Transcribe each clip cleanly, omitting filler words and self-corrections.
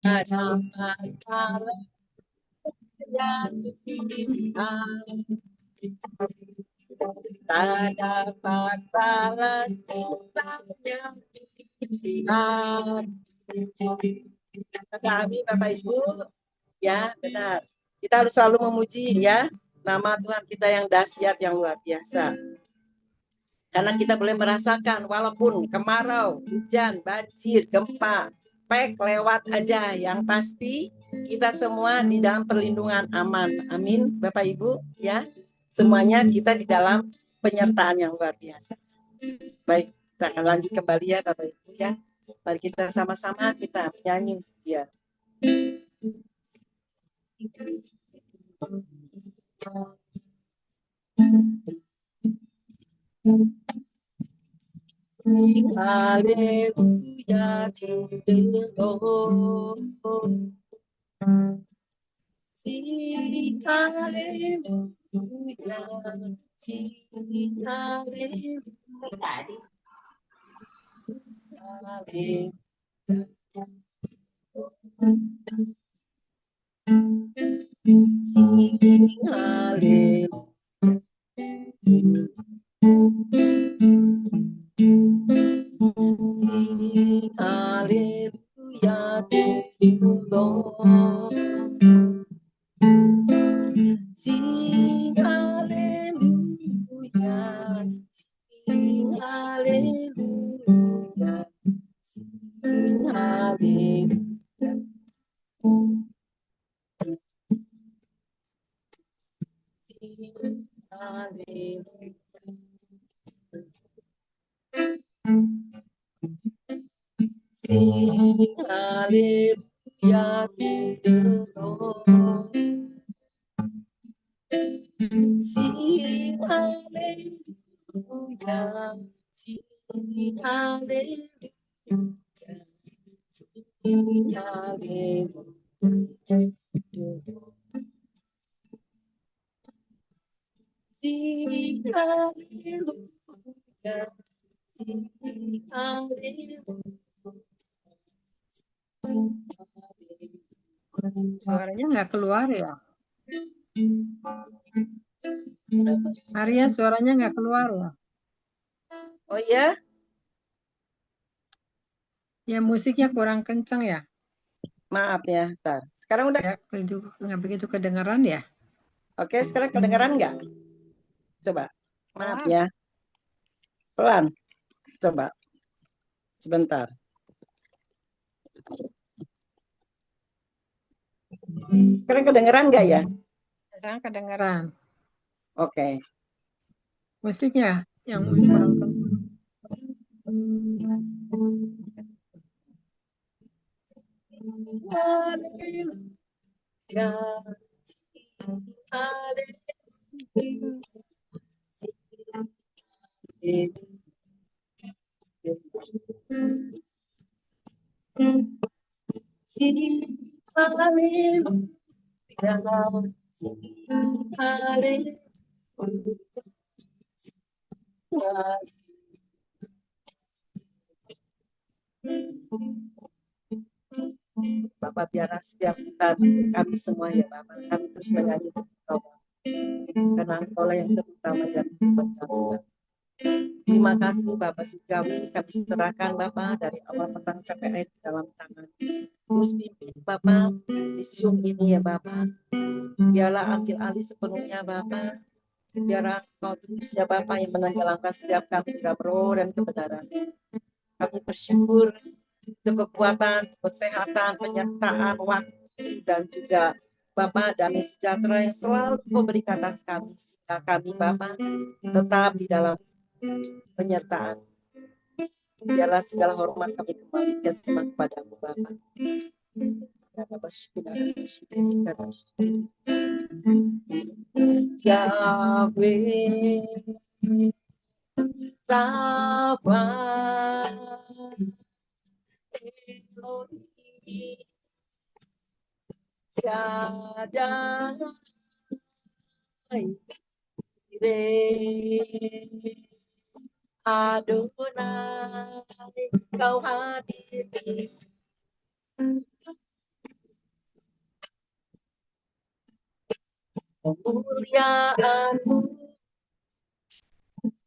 dapat balas yang tak dapat balas cintanya kami Bapak Ibu ya benar kita harus selalu memuji ya nama Tuhan kita yang dahsyat yang luar biasa karena kita boleh merasakan walaupun kemarau hujan banjir gempa pek lewat aja yang pasti kita semua di dalam perlindungan aman amin Bapak Ibu ya semuanya kita di dalam penyertaan yang luar biasa baik kita akan lanjut kembali ya Bapak Ibu ya mari kita sama-sama kita menyanyi ya Haleluya to the Lord. Sing haleluya, sing haleluya, haleluya. Sing haleluya. Sing haleluya to the Lord. Sing haleluya, sing haleluya, sing haleluya. Sing haleluya. Sing hallelujah to the Lord. Sing hallelujah. Sing hallelujah. Sing hallelujah. Sing hallelujah. Sing hallelujah. Suaranya nggak keluar ya? Arya suaranya nggak keluar ya? Oh ya? Ya musiknya kurang kencang ya? Maaf ya, ntar. Sekarang udah. Ya, nggak begitu kedengeran ya? Oke, sekarang kedengeran nggak? Coba. Maaf Pelan. ya. Pelan. Coba. Sebentar. Sekarang kedengeran nggak ya? Sekarang kedengeran. Oke. Musiknya yang kurang kencang. Bapak biarlah setiap kita kami semua ya Bapak kami terus menyanyi Engkau karena Engkau lah yang terutama yang mencabut. Terima kasih Bapak Sugawi kami serahkan Bapak dari awal petang sampai akhir di dalam tangan. Terus pimpin Bapak di Zoom ini ya Bapak. Biarlah ambil alih sepenuhnya Bapak. Biarlah Engkau terus ya Bapak yang menenggelamkan setiap kami dalam roh dan kebenaran. Kami bersyukur untuk kekuatan, kesehatan, penyertaan, waktu, dan juga Bapak damai sejahtera yang selalu Kau berikan atas kami. Sehingga kami Bapak tetap di dalam penyertaan. Biarlah segala hormat kami kembalikan semua kepadamu Bapak. Yahweh Rafa Elohim Shaddai Adonai Kau hadir di sini kemuliaan-Mu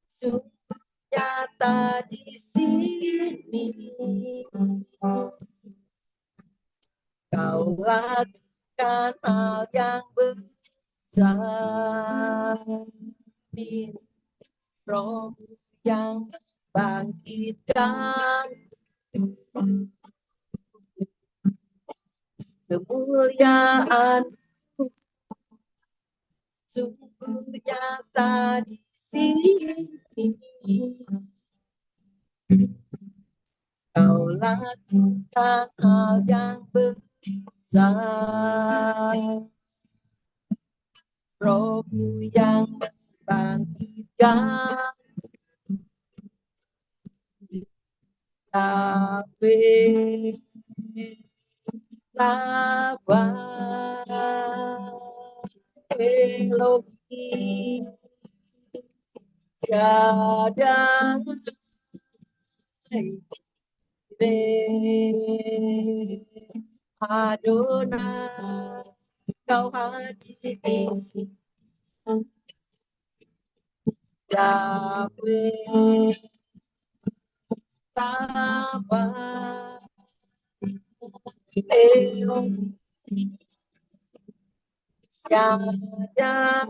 sungguh nyata di sini. Kau lakukan hal yang besar, Roh yang bangkitkan kemuliaan sungguh nyata di sini. Kau lakukan hal yang besar, Roh-Mu yang bangkitkan Yahweh, Rabbah, Elohim, Shaddai, Adonai, Kau hadir di sini. Yahweh, Rabbah, Elohim, Shaddai,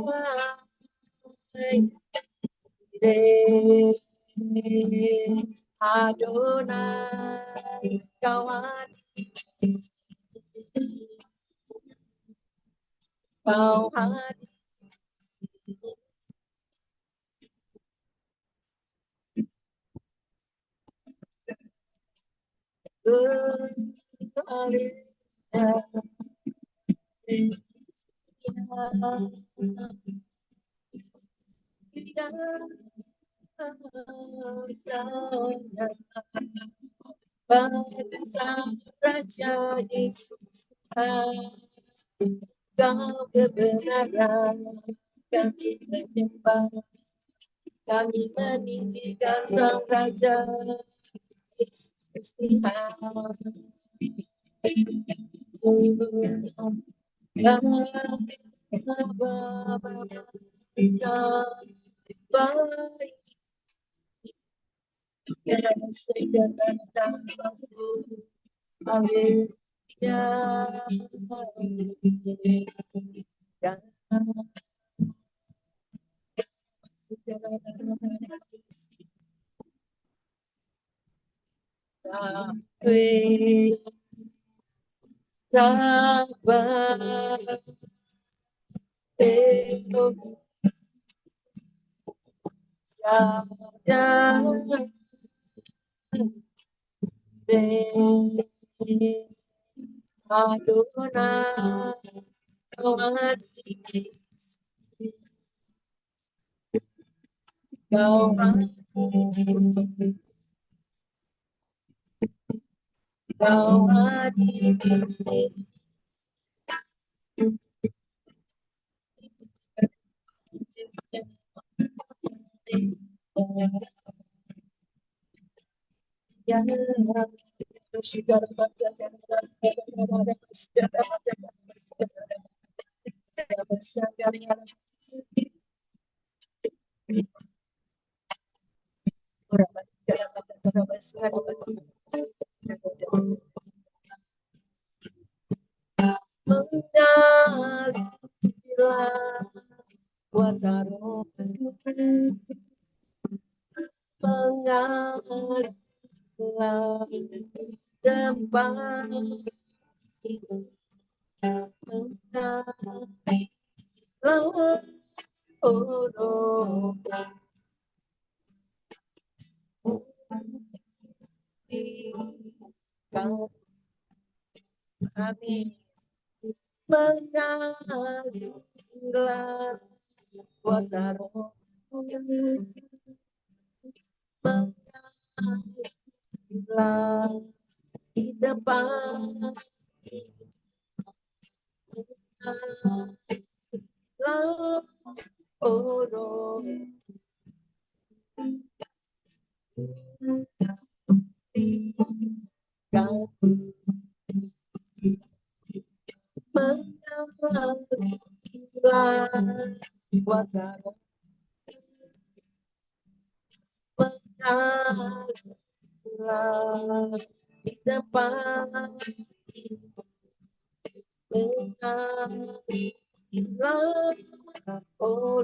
Adonai, Kau hadir di sini. Kau hadir di sini. Bangsa Raja Yesus, Kau kebenaran, kami menyembah, kami meninggikan Sang Raja Yesus Tuhan. Adonai, Kau hadir di sini. Kau hadir di sini. Kau hadir di sini. Mengalirlah kuasa Roh, mengalirlah tempat mengalirlah Roh, kami mengalirlah kuasa Roh, mengalirlah di depan mengalirlah Roh, kuasa mengalah di depan mengalah oh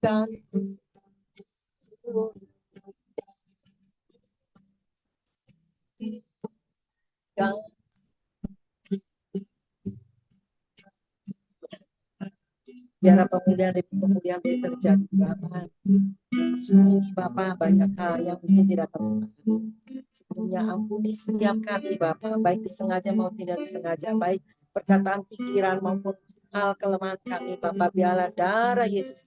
dan biar pemulihan demi terjadi Bapak. Sungguh Bapak banyak hal yang mungkin tidak terlupakan. Sebelumnya ampuni setiap kali Bapak, baik disengaja maupun tidak disengaja, baik perkataan pikiran maupun hal kelemahan kami Bapak, biarlah darah Yesus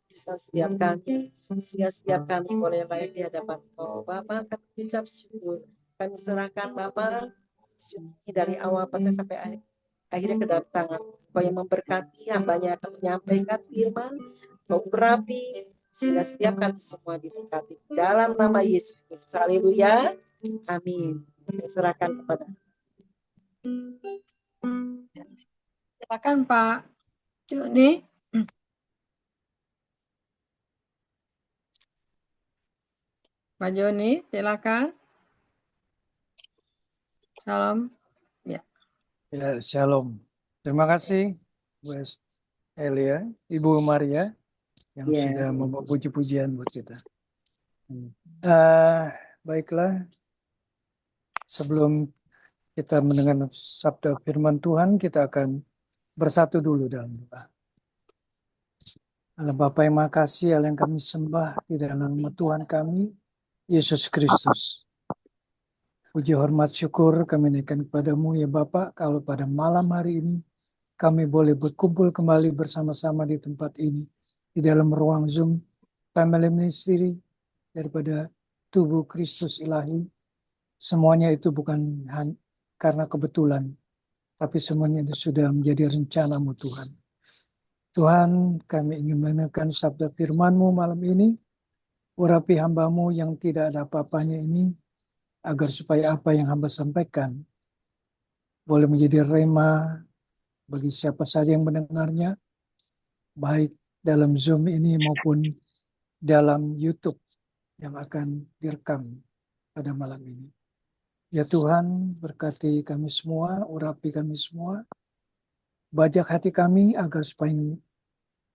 bisa setiap kami, sehingga setiap kami boleh layak di hadapan Kau Bapak. Kami ucap syukur, kami serahkan Bapak dari awal sampai akhirnya kedatangan Kau yang memberkati hambanya akan menyampaikan firman, Kau urapi sehingga setiap kami semua diberkati dalam nama Yesus Kristus. Haleluya. Amin. Saya serahkan kepada Silakan Pak Joni. Pak Joni, silakan. Salam. Ya. Ya, shalom. Terima kasih, Bu Elia, Ibu Maria, yang sudah membawa puji-pujian buat kita. Baiklah, sebelum kita mendengar sabda firman Tuhan, kita akan bersatu dulu dalam doa. Allah Bapa yang makasih, Allah yang kami sembah di dalam nama Tuhan kami, Yesus Kristus. Puji hormat syukur kami naikkan kepadamu ya Bapak, kalau pada malam hari ini kami boleh berkumpul kembali bersama-sama di tempat ini, di dalam ruang Zoom, Family Ministry, daripada tubuh Kristus ilahi. Semuanya itu bukan karena kebetulan, tapi semuanya itu sudah menjadi rencana-Mu Tuhan. Tuhan, kami ingin mendengarkan sabda firman-Mu malam ini, urapi hamba-Mu yang tidak ada apa-apanya ini, agar supaya apa yang hamba sampaikan boleh menjadi rema bagi siapa saja yang mendengarnya, baik dalam Zoom ini maupun dalam YouTube yang akan direkam pada malam ini. Ya Tuhan, berkati kami semua, urapi kami semua, bajak hati kami agar supaya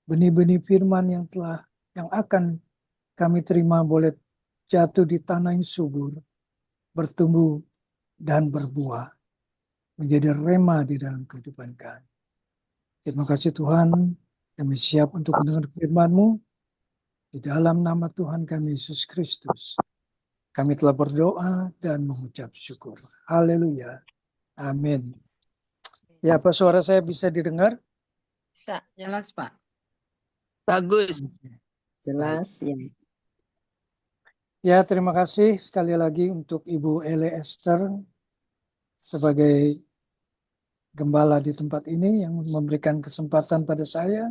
benih-benih firman yang akan kami terima boleh jatuh di tanah yang subur, bertumbuh dan berbuah, menjadi rema di dalam kehidupan kami. Terima kasih Tuhan, kami siap untuk mendengar firman-Mu. Di dalam nama Tuhan kami Yesus Kristus, kami telah berdoa dan mengucap syukur. Haleluya. Amin. Ya, apa suara saya bisa didengar? Bisa, jelas Pak. Bagus. jelas ya. Ya, terima kasih sekali lagi untuk Ibu Ele Esther sebagai gembala di tempat ini yang memberikan kesempatan pada saya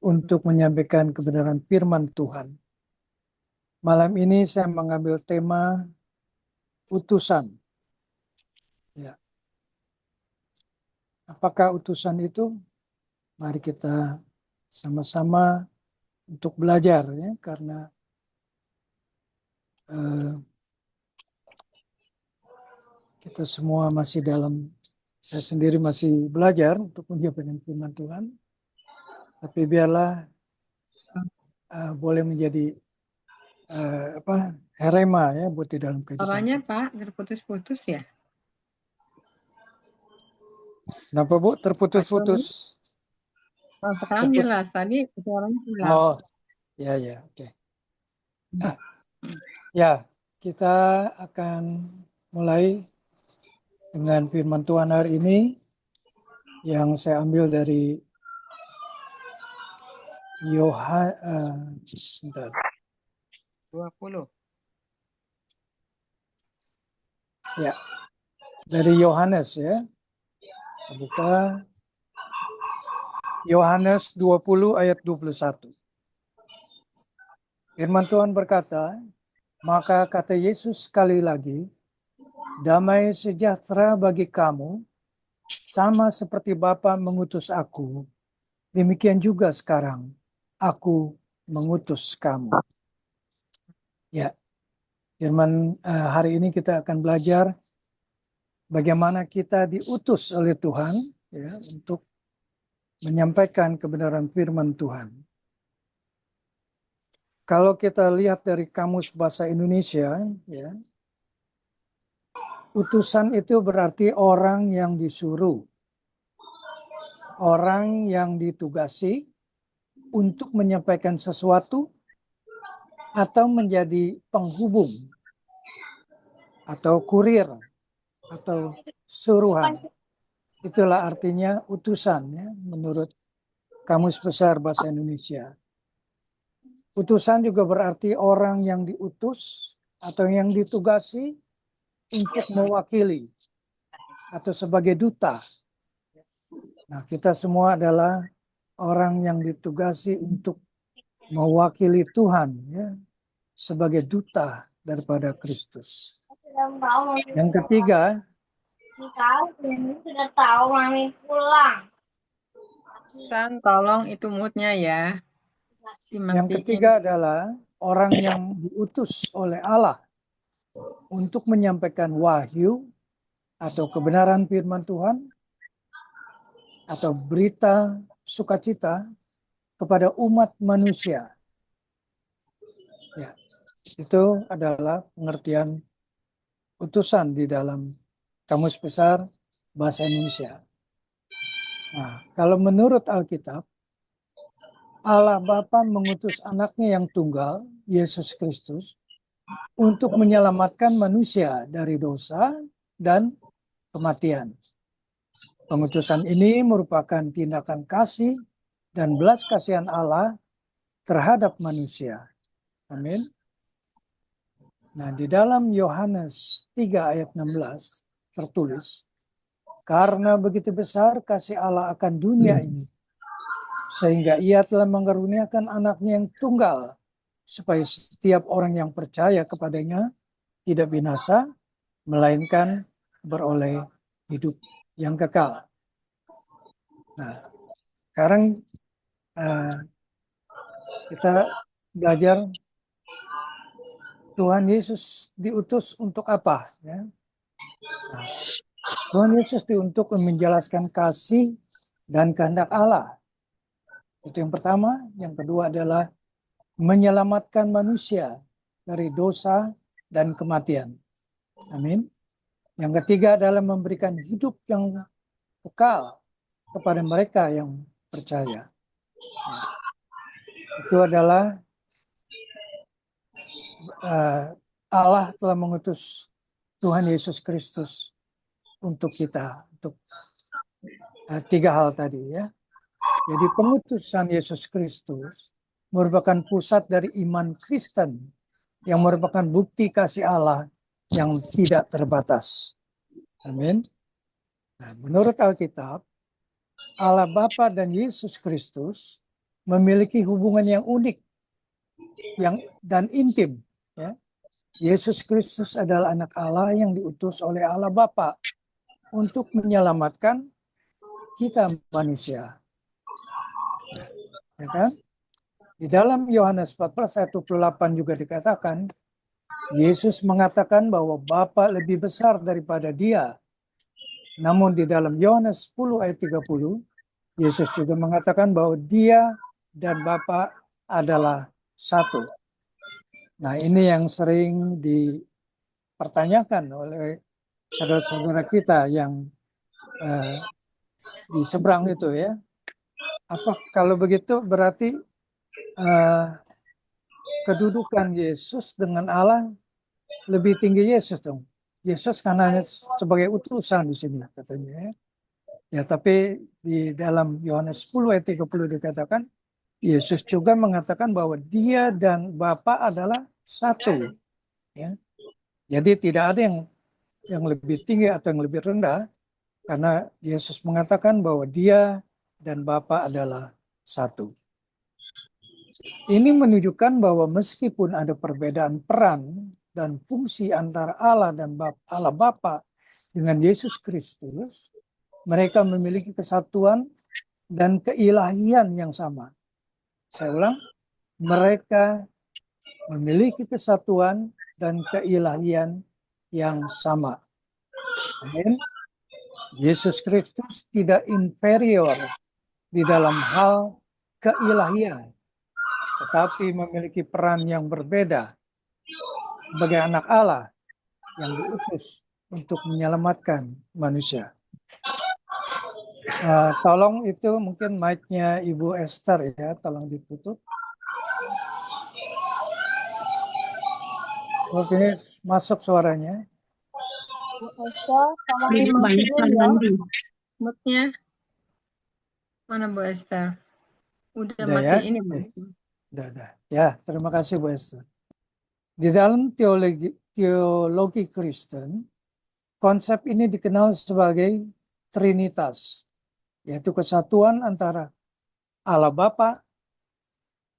untuk menyampaikan kebenaran firman Tuhan. Malam ini saya mengambil tema utusan. Ya. Apakah utusan itu? Mari kita sama-sama untuk belajar ya, karena kita semua masih saya sendiri masih belajar untuk menyampaikan firman Tuhan. Tapi biarlah boleh menjadi herema ya buat di dalam kehidupan Suaranya kita. Pak terputus-putus ya. Kenapa Bu terputus-putus? Oh, sekarang jelas, tadi suaranya jelas. Oh, ya, oke. Ya, kita akan mulai dengan firman Tuhan hari ini yang saya ambil dari Yohanes 20. Ya, dari Yohanes ya. Buka Yohanes 20 ayat 21. Firman Tuhan berkata, maka kata Yesus sekali lagi, damai sejahtera bagi kamu, sama seperti Bapa mengutus aku, demikian juga sekarang aku mengutus kamu. Ya, firman hari ini kita akan belajar bagaimana kita diutus oleh Tuhan ya untuk menyampaikan kebenaran firman Tuhan. Kalau kita lihat dari Kamus Bahasa Indonesia, ya, utusan itu berarti orang yang disuruh, orang yang ditugasi untuk menyampaikan sesuatu atau menjadi penghubung atau kurir atau suruhan. Itulah artinya utusan ya, menurut Kamus Besar Bahasa Indonesia. Utusan juga berarti orang yang diutus atau yang ditugasi untuk mewakili atau sebagai duta. Nah, kita semua adalah orang yang ditugasi untuk mewakili Tuhan ya, sebagai duta daripada Kristus. Yang ketiga, sudah tahu mami pulang. San, tolong itu moodnya ya. yang Dimatiin. ketiga adalah orang yang diutus oleh Allah untuk menyampaikan wahyu atau kebenaran firman Tuhan atau berita sukacita kepada umat manusia. Ya, itu adalah pengertian utusan di dalam Kamus Besar Bahasa Indonesia. Nah, kalau menurut Alkitab, Allah Bapa mengutus anaknya yang tunggal, Yesus Kristus, untuk menyelamatkan manusia dari dosa dan kematian. Pengutusan ini merupakan tindakan kasih dan belas kasihan Allah terhadap manusia. Amin. Nah, di dalam Yohanes 3 ayat 16 tertulis, karena begitu besar kasih Allah akan dunia ini, sehingga ia telah mengaruniakan anaknya yang tunggal, supaya setiap orang yang percaya kepadanya tidak binasa, melainkan beroleh hidup yang kekal. Nah, sekarang kita belajar Tuhan Yesus diutus untuk apa? Ya. Nah, Tuhan Yesus diutus menjelaskan kasih dan kehendak Allah. Itu yang pertama. Yang kedua adalah menyelamatkan manusia dari dosa dan kematian. Amin. Yang ketiga adalah memberikan hidup yang kekal kepada mereka yang percaya. Ya. Itu adalah Allah telah mengutus Tuhan Yesus Kristus untuk kita, untuk tiga hal tadi ya. Jadi pengutusan Yesus Kristus merupakan pusat dari iman Kristen yang merupakan bukti kasih Allah yang tidak terbatas. Amin. Nah, menurut Alkitab, Allah Bapa dan Yesus Kristus memiliki hubungan yang unik dan intim. Ya. Yesus Kristus adalah anak Allah yang diutus oleh Allah Bapa untuk menyelamatkan kita manusia. Ya kan? Di dalam Yohanes 14 ayat 28 juga dikatakan, Yesus mengatakan bahwa Bapa lebih besar daripada dia. Namun di dalam Yohanes 10 ayat 30, Yesus juga mengatakan bahwa dia dan Bapa adalah satu. Nah, ini yang sering dipertanyakan oleh saudara-saudara kita yang di seberang itu ya. Apa kalau begitu berarti kedudukan Yesus dengan Allah lebih tinggi Yesus dong. Yesus karena sebagai utusan di sini katanya ya. Ya, tapi di dalam Yohanes 10 ayat 30 dikatakan Yesus juga mengatakan bahwa dia dan Bapa adalah satu. Ya. Jadi tidak ada yang lebih tinggi atau yang lebih rendah karena Yesus mengatakan bahwa dia dan Bapa adalah satu. Ini menunjukkan bahwa meskipun ada perbedaan peran dan fungsi antara Allah dan Allah Bapa dengan Yesus Kristus, mereka memiliki kesatuan dan keilahian yang sama. Saya ulang, mereka memiliki kesatuan dan keilahian yang sama. Amin. Yesus Kristus tidak inferior di dalam hal keilahian, tetapi memiliki peran yang berbeda sebagai anak Allah yang diutus untuk menyelamatkan manusia. Tolong itu mungkin mic-nya Ibu Esther ya, tolong ditutup. Oke, masuk suaranya. Bu Esther, tolong Banyak dimatiin ya. Moodnya. Mana Bu Esther? Udah Udah ya? matiin Bu. Udah. Ya, terima kasih Bu Esther. Di dalam teologi Kristen, konsep ini dikenal sebagai Trinitas, yaitu kesatuan antara Allah Bapa,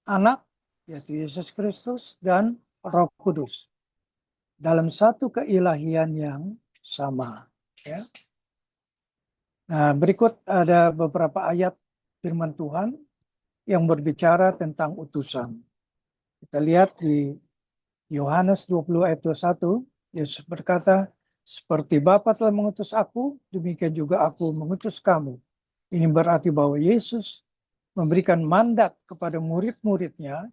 Anak, yaitu Yesus Kristus, dan Roh Kudus dalam satu keilahian yang sama. Ya. Nah, berikut ada beberapa ayat firman Tuhan yang berbicara tentang utusan. Kita lihat di Yohanes 20 ayat 21, Yesus berkata, seperti Bapa telah mengutus aku, demikian juga aku mengutus kamu. Ini berarti bahwa Yesus memberikan mandat kepada murid-muridnya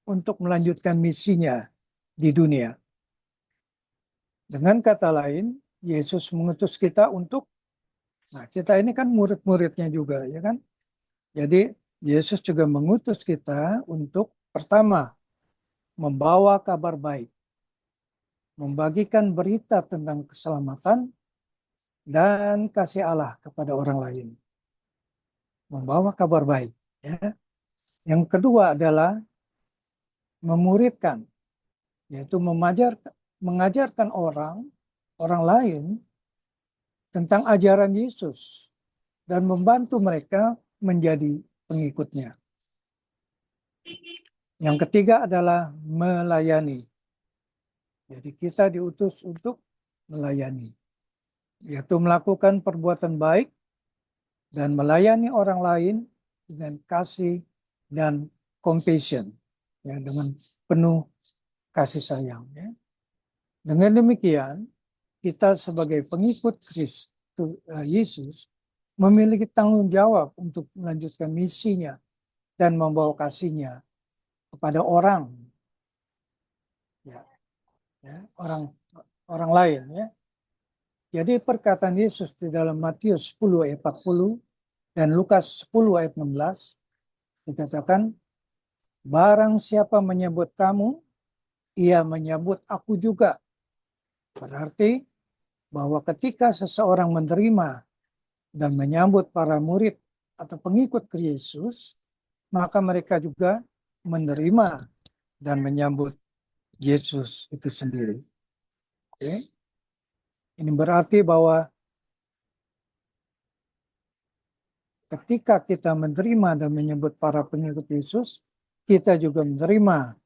untuk melanjutkan misinya di dunia. Dengan kata lain, Yesus mengutus kita untuk, nah kita ini kan murid-muridnya juga, ya kan? Jadi Yesus juga mengutus kita untuk pertama, membawa kabar baik, membagikan berita tentang keselamatan dan kasih Allah kepada orang lain. Membawa kabar baik. Ya. Yang kedua adalah memuridkan, yaitu mengajarkan orang lain tentang ajaran Yesus dan membantu mereka menjadi pengikutnya. Yang ketiga adalah melayani. Jadi kita diutus untuk melayani, yaitu melakukan perbuatan baik dan melayani orang lain dengan kasih dan compassion, ya, dengan penuh kasih sayang. Ya. Dengan demikian, kita sebagai pengikut Kristus Yesus memiliki tanggung jawab untuk melanjutkan misinya dan membawa kasihnya kepada orang, orang lain. Ya. Jadi perkataan Yesus di dalam Matius 10 ayat 40 dan Lukas 10 ayat 16 dikatakan, barang siapa menyebut kamu, ia menyebut aku juga. Berarti bahwa ketika seseorang menerima dan menyambut para murid atau pengikut Yesus, maka mereka juga menerima dan menyambut Yesus itu sendiri. Oke. Ini berarti bahwa ketika kita menerima dan menyambut para pengikut Yesus, kita juga menerima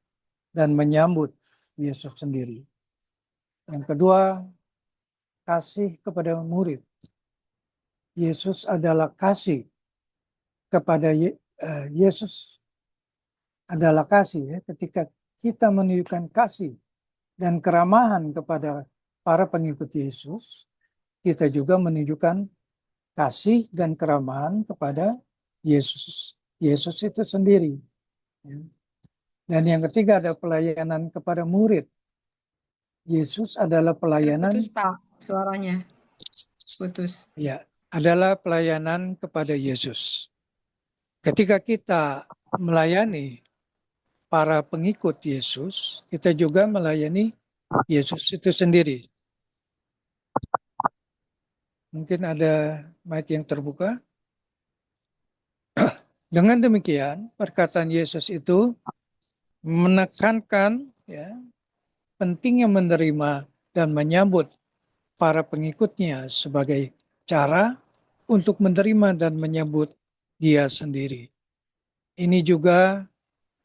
dan menyambut Yesus sendiri. Yang kedua, kasih kepada murid. Yesus adalah kasih kepada Yesus adalah kasih. Ya. Ketika kita menunjukkan kasih dan keramahan kepada para pengikut Yesus, kita juga menunjukkan kasih dan keramahan kepada Yesus. Yesus itu sendiri. Ya. Dan yang ketiga ada pelayanan kepada murid. Yesus adalah pelayanan. Putus Pak, suaranya. Putus. Ya, adalah pelayanan kepada Yesus. Ketika kita melayani para pengikut Yesus, kita juga melayani Yesus itu sendiri. Mungkin ada mic yang terbuka. Dengan demikian, perkataan Yesus itu menekankan ya, pentingnya menerima dan menyambut para pengikutnya sebagai cara untuk menerima dan menyambut dia sendiri. Ini juga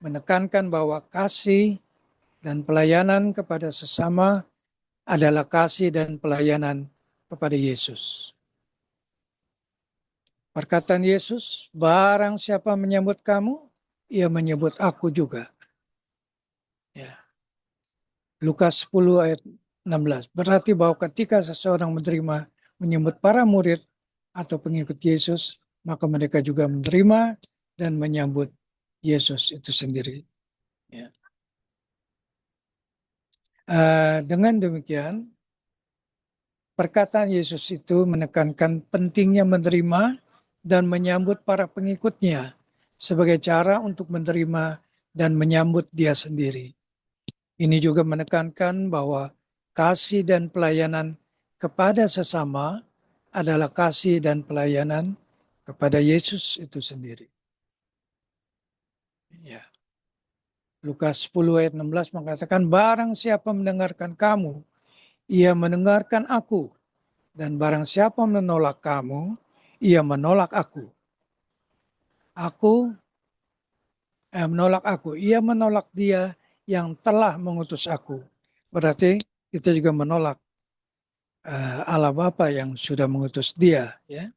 menekankan bahwa kasih dan pelayanan kepada sesama adalah kasih dan pelayanan kepada Yesus. Perkataan Yesus, barang siapa menyambut kamu, ia menyebut aku juga. Ya. Lukas 10 ayat 16. Berarti bahwa ketika seseorang menyambut para murid atau pengikut Yesus, maka mereka juga menerima dan menyambut Yesus itu sendiri. Ya. Dengan demikian, perkataan Yesus itu menekankan pentingnya menerima dan menyambut para pengikutnya sebagai cara untuk menerima dan menyambut dia sendiri. Ini juga menekankan bahwa kasih dan pelayanan kepada sesama adalah kasih dan pelayanan kepada Yesus itu sendiri. Ya. Lukas 10 ayat 16 mengatakan, barang siapa mendengarkan kamu, ia mendengarkan aku. Dan barang siapa menolak kamu, ia menolak aku. Menolak aku. Ia menolak dia yang telah mengutus aku. Berarti kita juga menolak Allah Bapa yang sudah mengutus dia. Ya.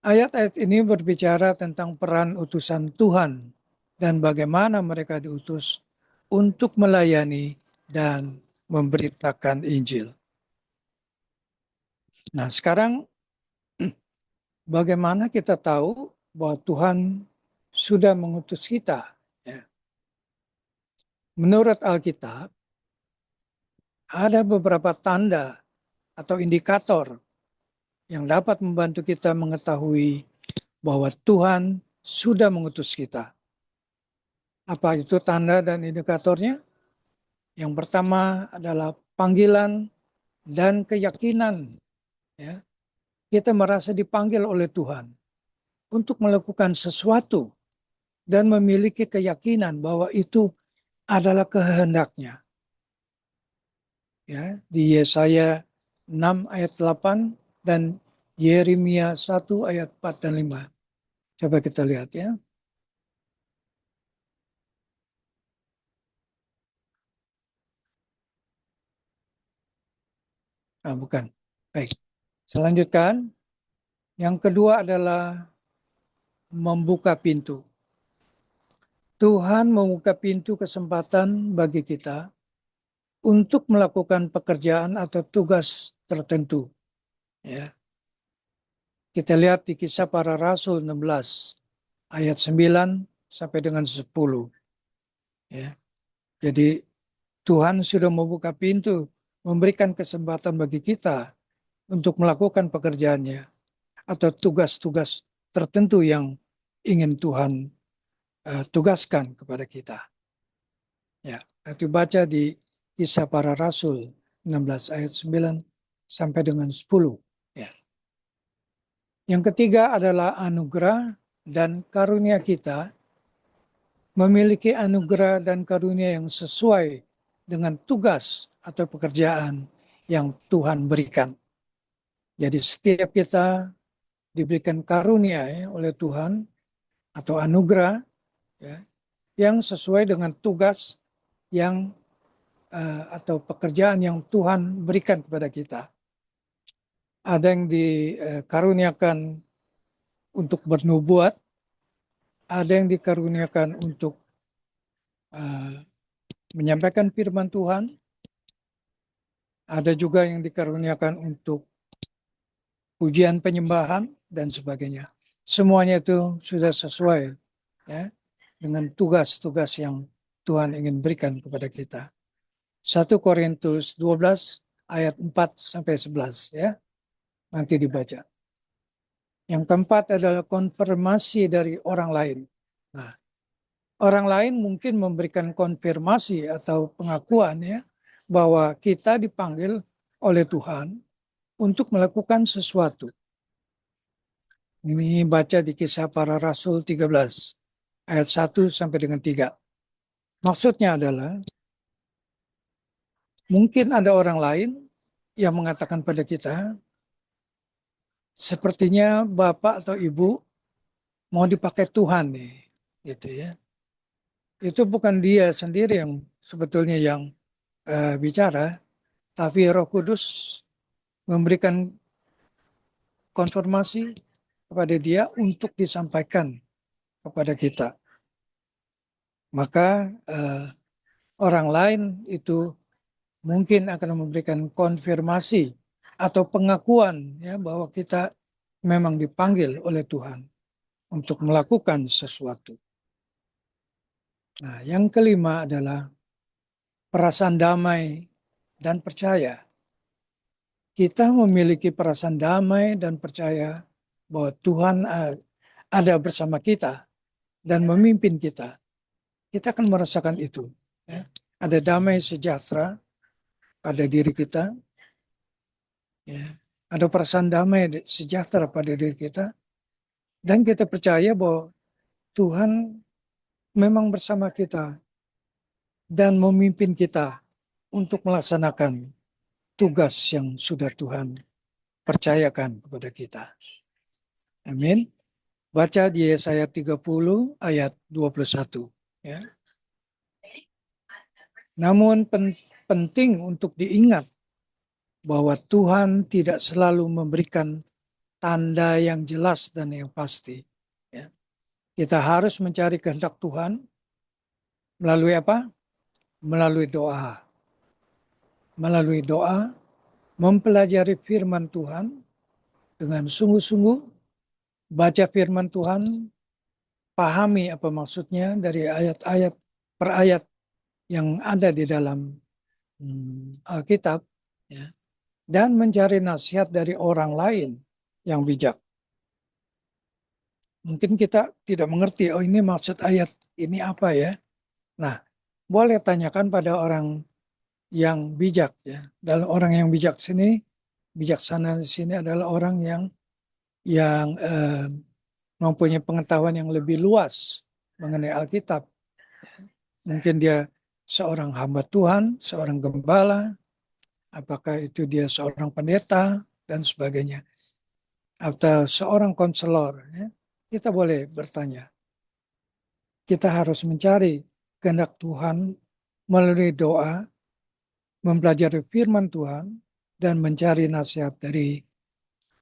Ayat-ayat ini berbicara tentang peran utusan Tuhan dan bagaimana mereka diutus untuk melayani dan memberitakan Injil. Nah, sekarang bagaimana kita tahu bahwa Tuhan sudah mengutus kita? Ya. Menurut Alkitab, ada beberapa tanda atau indikator yang dapat membantu kita mengetahui bahwa Tuhan sudah mengutus kita. Apa itu tanda dan indikatornya? Yang pertama adalah panggilan dan keyakinan. Ya. Kita merasa dipanggil oleh Tuhan untuk melakukan sesuatu dan memiliki keyakinan bahwa itu adalah kehendaknya. Ya, di Yesaya 6 ayat 8 dan Yeremia 1 ayat 4 dan 5. Coba kita lihat ya. Bukan. Baik. Selanjutkan. Yang kedua adalah membuka pintu. Tuhan membuka pintu kesempatan bagi kita untuk melakukan pekerjaan atau tugas tertentu. Ya. Kita lihat di Kisah Para Rasul 16 ayat 9 sampai dengan 10. Ya. Jadi Tuhan sudah membuka pintu, memberikan kesempatan bagi kita untuk melakukan pekerjaannya atau tugas-tugas tertentu yang ingin Tuhan tugaskan kepada kita. Ya, itu baca di Kisah Para Rasul 16 ayat 9 sampai dengan 10. Ya. Yang ketiga adalah anugerah dan karunia kita memiliki anugerah dan karunia yang sesuai dengan tugas atau pekerjaan yang Tuhan berikan. Jadi setiap kita diberikan karunia oleh Tuhan atau anugerah ya, yang sesuai dengan tugas yang atau pekerjaan yang Tuhan berikan kepada kita. Ada yang dikaruniakan untuk bernubuat, ada yang dikaruniakan untuk menyampaikan firman Tuhan, ada juga yang dikaruniakan untuk pujian penyembahan dan sebagainya. Semuanya itu sudah sesuai ya, dengan tugas-tugas yang Tuhan ingin berikan kepada kita. 1 Korintus 12 ayat 4 sampai 11 ya. Nanti dibaca. Yang keempat adalah konfirmasi dari orang lain. Nah, orang lain mungkin memberikan konfirmasi atau pengakuan ya bahwa kita dipanggil oleh Tuhan untuk melakukan sesuatu. Ini baca di Kisah Para Rasul 13 ayat 1 sampai dengan 3. Maksudnya adalah mungkin ada orang lain yang mengatakan pada kita, sepertinya Bapak atau Ibu mau dipakai Tuhan nih, gitu ya. itu bukan dia sendiri yang sebetulnya yang bicara, tapi Roh Kudus memberikan konfirmasi kepada dia untuk disampaikan kepada kita. Maka orang lain itu mungkin akan memberikan konfirmasi atau pengakuan ya bahwa kita memang dipanggil oleh Tuhan untuk melakukan sesuatu. Nah, yang kelima adalah perasaan damai dan percaya. Kita memiliki perasaan damai dan percaya bahwa Tuhan ada bersama kita dan memimpin kita. Kita akan merasakan itu. Ya. Ada damai sejahtera pada diri kita. Ya. Ada perasaan damai sejahtera pada diri kita. Dan kita percaya bahwa Tuhan memang bersama kita dan memimpin kita untuk melaksanakan tugas yang sudah Tuhan percayakan kepada kita. Amin. Baca di Yesaya 30 ayat 21. Ya. Namun penting untuk diingat bahwa Tuhan tidak selalu memberikan tanda yang jelas dan yang pasti. Ya. Kita harus mencari kehendak Tuhan melalui apa? Melalui doa. Melalui doa, mempelajari firman Tuhan dengan sungguh-sungguh, baca firman Tuhan, pahami apa maksudnya dari ayat-ayat per ayat yang ada di dalam Alkitab, ya, dan mencari nasihat dari orang lain yang bijak. Mungkin kita tidak mengerti, oh ini maksud ayat ini apa ya. Nah, boleh tanyakan pada orang yang bijak ya. Dan orang yang bijak bijaksana di sini adalah orang yang mempunyai pengetahuan yang lebih luas mengenai Alkitab. Mungkin dia seorang hamba Tuhan, seorang gembala, apakah itu dia seorang pendeta dan sebagainya, atau seorang konselor. Ya. Kita boleh bertanya. Kita harus mencari kehendak Tuhan melalui doa, mempelajari firman Tuhan, dan mencari nasihat dari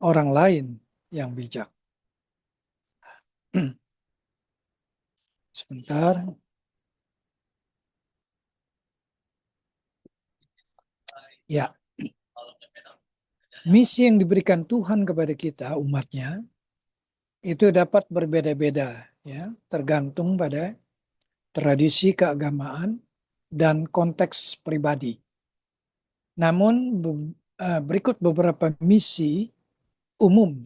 orang lain yang bijak. Sebentar. Ya. Misi yang diberikan Tuhan kepada kita, umatnya, itu dapat berbeda-beda, ya, tergantung pada tradisi keagamaan dan konteks pribadi. Namun berikut beberapa misi umum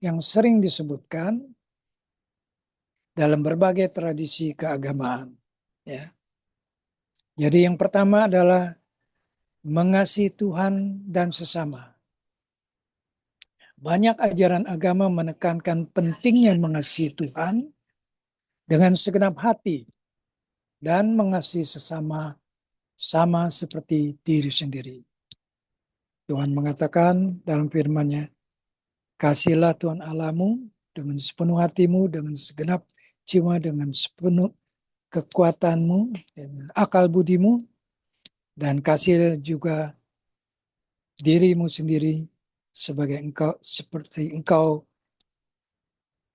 yang sering disebutkan dalam berbagai tradisi keagamaan. Ya. Jadi yang pertama adalah mengasihi Tuhan dan sesama. Banyak ajaran agama menekankan pentingnya mengasihi Tuhan dengan segenap hati dan mengasihi sesama sama seperti diri sendiri. Tuhan mengatakan dalam firman-Nya, kasihlah Tuhan Allahmu dengan sepenuh hatimu, dengan segenap jiwa, dengan sepenuh kekuatanmu, akal budimu, dan kasih juga dirimu sendiri seperti engkau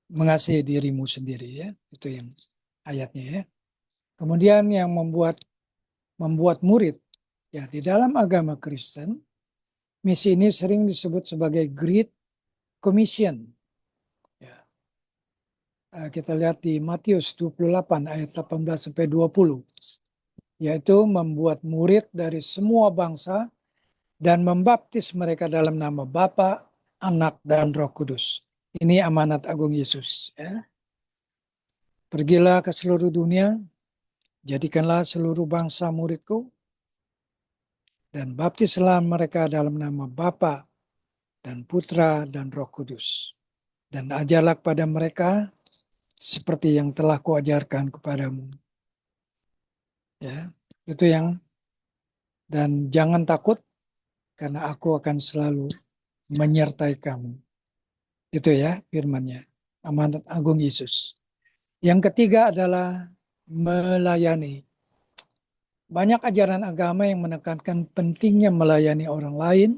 mengasihi dirimu sendiri, ya. Itu yang ayatnya, ya. Kemudian yang membuat murid, ya, di dalam agama Kristen, misi ini sering disebut sebagai Great Commission. Ya. Kita lihat di Matius 28 ayat 18 sampai 20, yaitu membuat murid dari semua bangsa dan membaptis mereka dalam nama Bapa, Anak, dan Roh Kudus. Ini amanat agung Yesus. Ya. Pergilah ke seluruh dunia, jadikanlah seluruh bangsa muridku, dan baptislah mereka dalam nama Bapa dan Putra dan Roh Kudus. Dan ajarlah kepada mereka seperti yang telah kuajarkan kepadamu. Ya, itu yang, dan jangan takut karena aku akan selalu menyertai kamu. Itu ya firman-Nya, amanat agung Yesus. Yang ketiga adalah melayani. Banyak ajaran agama yang menekankan pentingnya melayani orang lain,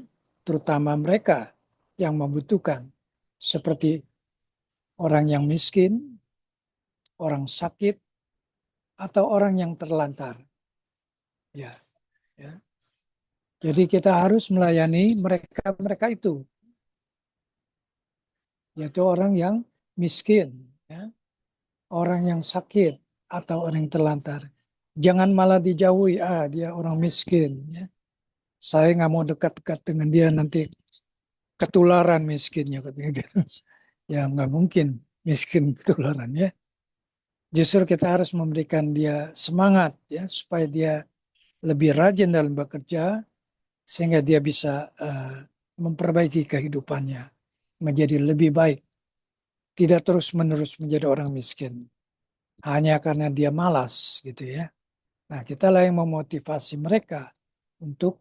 terutama mereka yang membutuhkan, seperti orang yang miskin, orang sakit, atau orang yang terlantar. Ya, ya. Jadi kita harus melayani mereka itu, yaitu orang yang miskin, ya, orang yang sakit, atau orang yang terlantar. Jangan malah dijauhi, dia orang miskin. Ya. Saya nggak mau dekat-dekat dengan dia, nanti ketularan miskinnya. Gitu. Ya nggak mungkin miskin ketularan ya. Justru kita harus memberikan dia semangat ya supaya dia lebih rajin dalam bekerja sehingga dia bisa memperbaiki kehidupannya menjadi lebih baik. Tidak terus-menerus menjadi orang miskin hanya karena dia malas gitu ya. Nah, kita lah yang memotivasi mereka untuk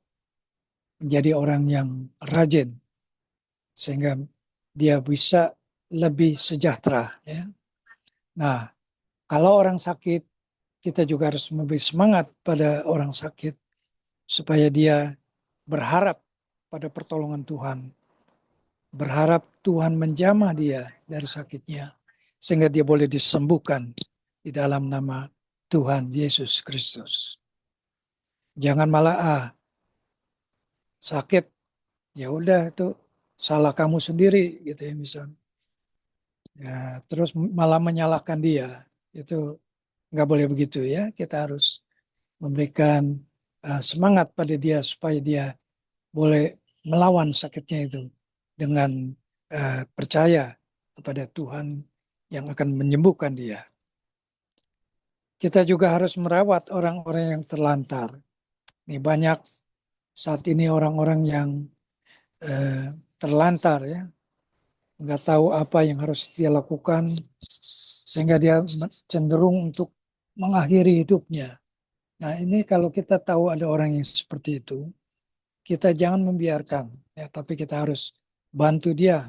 menjadi orang yang rajin sehingga dia bisa lebih sejahtera ya. Nah, kalau orang sakit, kita juga harus memberi semangat pada orang sakit supaya dia berharap pada pertolongan Tuhan. Berharap Tuhan menjamah dia dari sakitnya sehingga dia boleh disembuhkan di dalam nama Tuhan Yesus Kristus. Jangan malah sakit, ya udah itu salah kamu sendiri gitu ya misalnya. Ya, terus malah menyalahkan dia. Itu nggak boleh begitu ya. Kita harus memberikan semangat pada dia supaya dia boleh melawan sakitnya itu dengan percaya kepada Tuhan yang akan menyembuhkan dia. Kita juga harus merawat orang-orang yang terlantar. Ini banyak saat ini orang-orang yang terlantar ya, nggak tahu apa yang harus dia lakukan sehingga dia cenderung untuk mengakhiri hidupnya. Nah ini kalau kita tahu ada orang yang seperti itu, kita jangan membiarkan, ya, tapi kita harus bantu dia,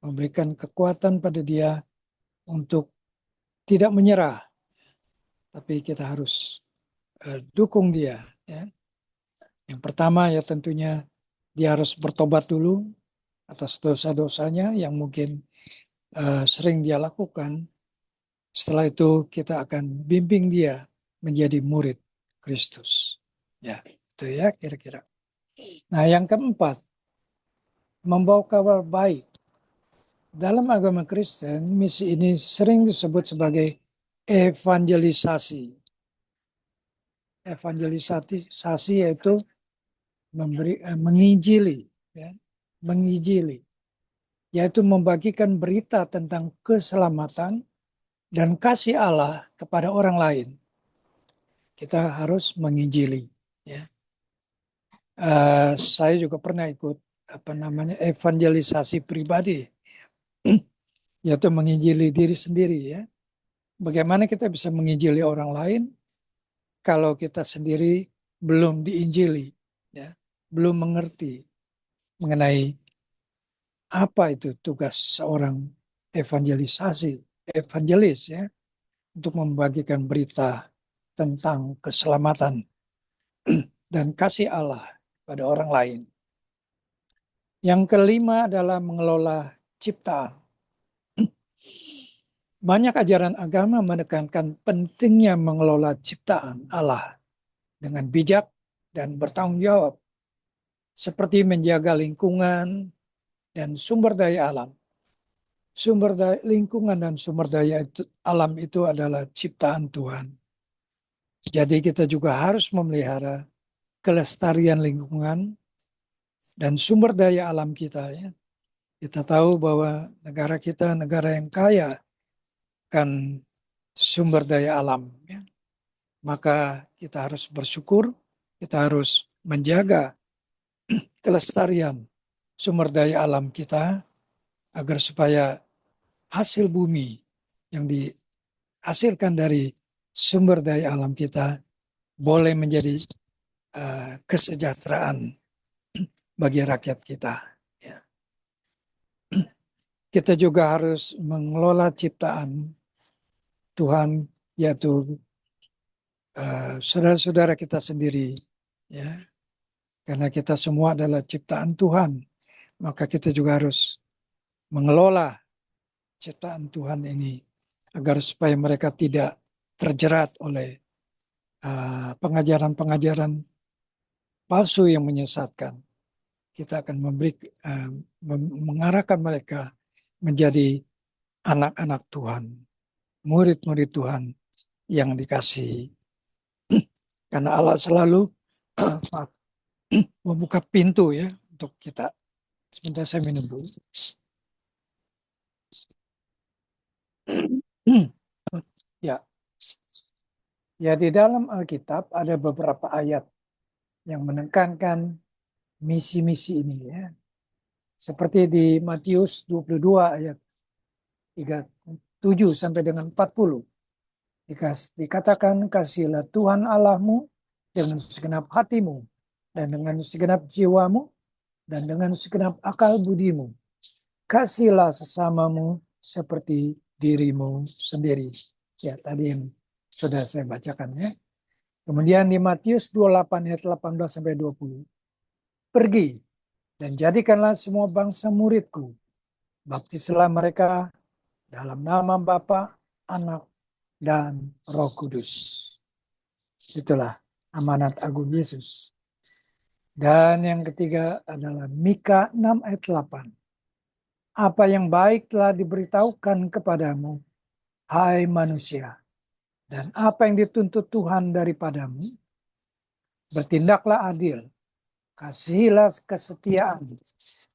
memberikan kekuatan pada dia untuk tidak menyerah, tapi kita harus dukung dia. Ya. Yang pertama ya tentunya dia harus bertobat dulu atas dosa-dosanya yang mungkin sering dia lakukan. Setelah itu kita akan bimbing dia menjadi murid Kristus. Ya, itu ya kira-kira. Nah, yang keempat, membawa kabar baik. Dalam agama Kristen, misi ini sering disebut sebagai evangelisasi. Evangelisasi yaitu menginjili, ya, menginjili, yaitu membagikan berita tentang keselamatan dan kasih Allah kepada orang lain. Kita harus menginjili. Ya. Saya juga pernah ikut evangelisasi pribadi, yaitu menginjili diri sendiri ya. Bagaimana kita bisa menginjili orang lain kalau kita sendiri belum diinjili, ya, belum mengerti mengenai apa itu tugas seorang evangelis ya, untuk membagikan berita tentang keselamatan dan kasih Allah pada orang lain. Yang kelima adalah mengelola ciptaan. Banyak ajaran agama menekankan pentingnya mengelola ciptaan Allah dengan bijak dan bertanggung jawab, seperti menjaga lingkungan dan sumber daya alam. Sumber daya lingkungan dan sumber daya alam itu adalah ciptaan Tuhan. Jadi kita juga harus memelihara kelestarian lingkungan dan sumber daya alam kita. Ya. Kita tahu bahwa negara kita negara yang kaya kan sumber daya alam. Ya. Maka kita harus bersyukur, kita harus menjaga kelestarian sumber daya alam kita agar supaya hasil bumi yang dihasilkan dari sumber daya alam kita boleh menjadi kesejahteraan bagi rakyat kita. Ya. Kita juga harus mengelola ciptaan Tuhan, yaitu saudara-saudara kita sendiri, ya, karena kita semua adalah ciptaan Tuhan, maka kita juga harus mengelola ciptaan Tuhan ini agar supaya mereka tidak terjerat oleh pengajaran-pengajaran palsu yang menyesatkan. Kita akan mengarahkan mereka menjadi anak-anak Tuhan, murid-murid Tuhan yang dikasihi. Karena Allah selalu membuka pintu ya untuk kita. Sebentar saya minum dulu. Ya. Ya, di dalam Alkitab ada beberapa ayat yang menekankan misi-misi ini ya. Seperti di Matius 22 ayat 37 sampai dengan 40. Dikatakan, kasihilah Tuhan Allahmu dengan segenap hatimu dan dengan segenap jiwamu dan dengan segenap akal budimu. Kasihilah sesamamu seperti dirimu sendiri. Ya, tadi yang sudah saya bacakan ya. Kemudian di Matius 28 ayat 18 sampai 20. Pergi dan jadikanlah semua bangsa muridku. Baptislah mereka dalam nama Bapa, Anak, dan Roh Kudus. Itulah amanat agung Yesus. Dan yang ketiga adalah Mika 6 ayat 8. Apa yang baik telah diberitahukan kepadamu, hai manusia, dan apa yang dituntut Tuhan daripadamu, bertindaklah adil, kasihilah kesetiaan,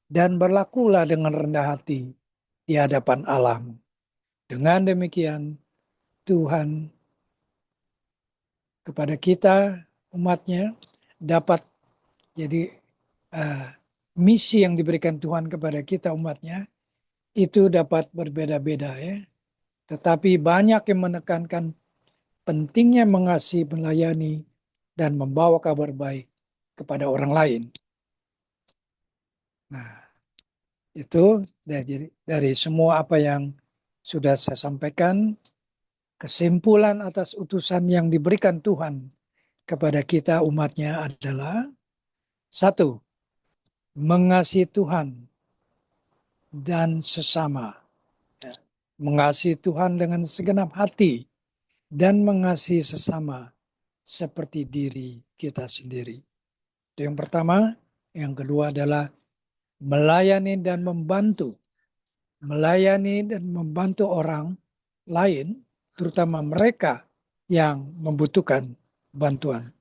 dan berlakulah dengan rendah hati di hadapan Allahmu. Dengan demikian, Tuhan kepada kita, umatnya, dapat jadi misi yang diberikan Tuhan kepada kita umatnya, itu dapat berbeda-beda ya. Tetapi banyak yang menekankan pentingnya mengasihi, melayani, dan membawa kabar baik kepada orang lain. Nah, itu dari semua apa yang sudah saya sampaikan, kesimpulan atas utusan yang diberikan Tuhan kepada kita umatnya adalah, satu, mengasihi Tuhan dan sesama. Mengasihi Tuhan dengan segenap hati dan mengasihi sesama seperti diri kita sendiri. Itu yang pertama. Yang kedua adalah melayani dan membantu. Melayani dan membantu orang lain, terutama mereka yang membutuhkan bantuan.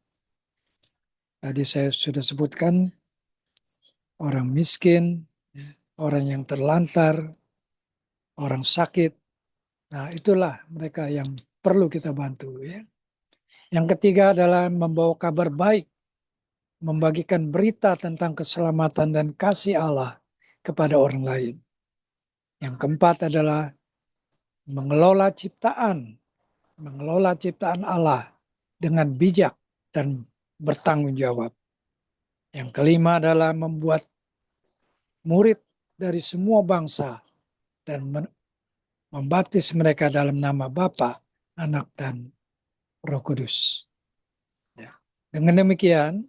Tadi saya sudah sebutkan orang miskin, orang yang terlantar, orang sakit. Nah, itulah mereka yang perlu kita bantu ya. Yang ketiga adalah membawa kabar baik, membagikan berita tentang keselamatan dan kasih Allah kepada orang lain. Yang keempat adalah mengelola ciptaan Allah dengan bijak dan bertanggung jawab. Yang kelima adalah membuat murid dari semua bangsa dan membaptis mereka dalam nama Bapa, Anak, dan Roh Kudus. Ya. Dengan demikian,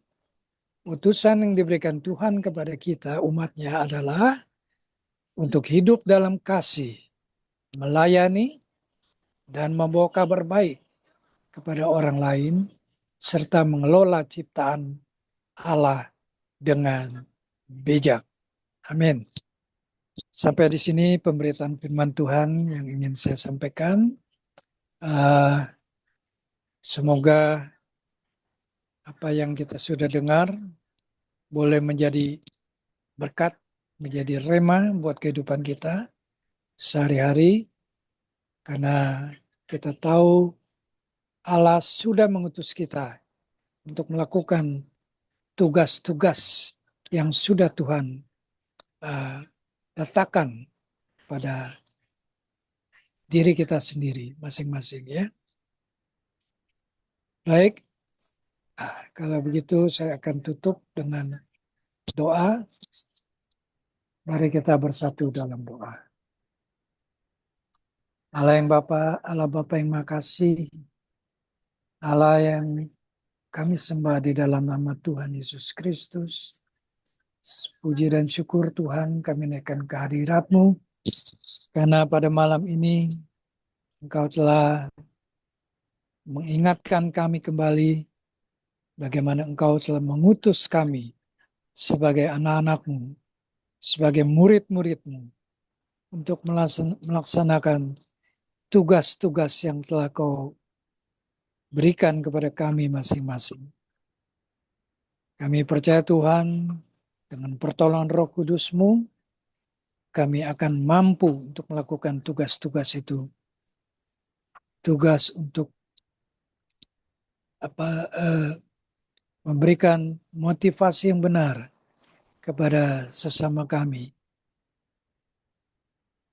utusan yang diberikan Tuhan kepada kita umatnya adalah untuk hidup dalam kasih, melayani, dan membawa kabar baik kepada orang lain, serta mengelola ciptaan Allah dengan bijak. Amin. Sampai di sini pemberitaan firman Tuhan yang ingin saya sampaikan. Semoga apa yang kita sudah dengar boleh menjadi berkat, menjadi rema buat kehidupan kita sehari-hari. Karena kita tahu Allah sudah mengutus kita untuk melakukan tugas-tugas yang sudah Tuhan letakkan pada diri kita sendiri masing-masing ya. Baik, kalau begitu saya akan tutup dengan doa. Mari kita bersatu dalam doa. Allah Bapa yang Maha Kasih, Allah yang kami sembah di dalam nama Tuhan Yesus Kristus. Puji dan syukur Tuhan kami naikkan kehadirat-Mu. Karena pada malam ini Engkau telah mengingatkan kami kembali bagaimana Engkau telah mengutus kami sebagai anak-anak-Mu, sebagai murid-murid-Mu untuk melaksanakan tugas-tugas yang telah Kau berikan kepada kami masing-masing. Kami percaya Tuhan, dengan pertolongan Roh Kudus-Mu, kami akan mampu untuk melakukan tugas-tugas itu. Tugas untuk memberikan motivasi yang benar kepada sesama kami.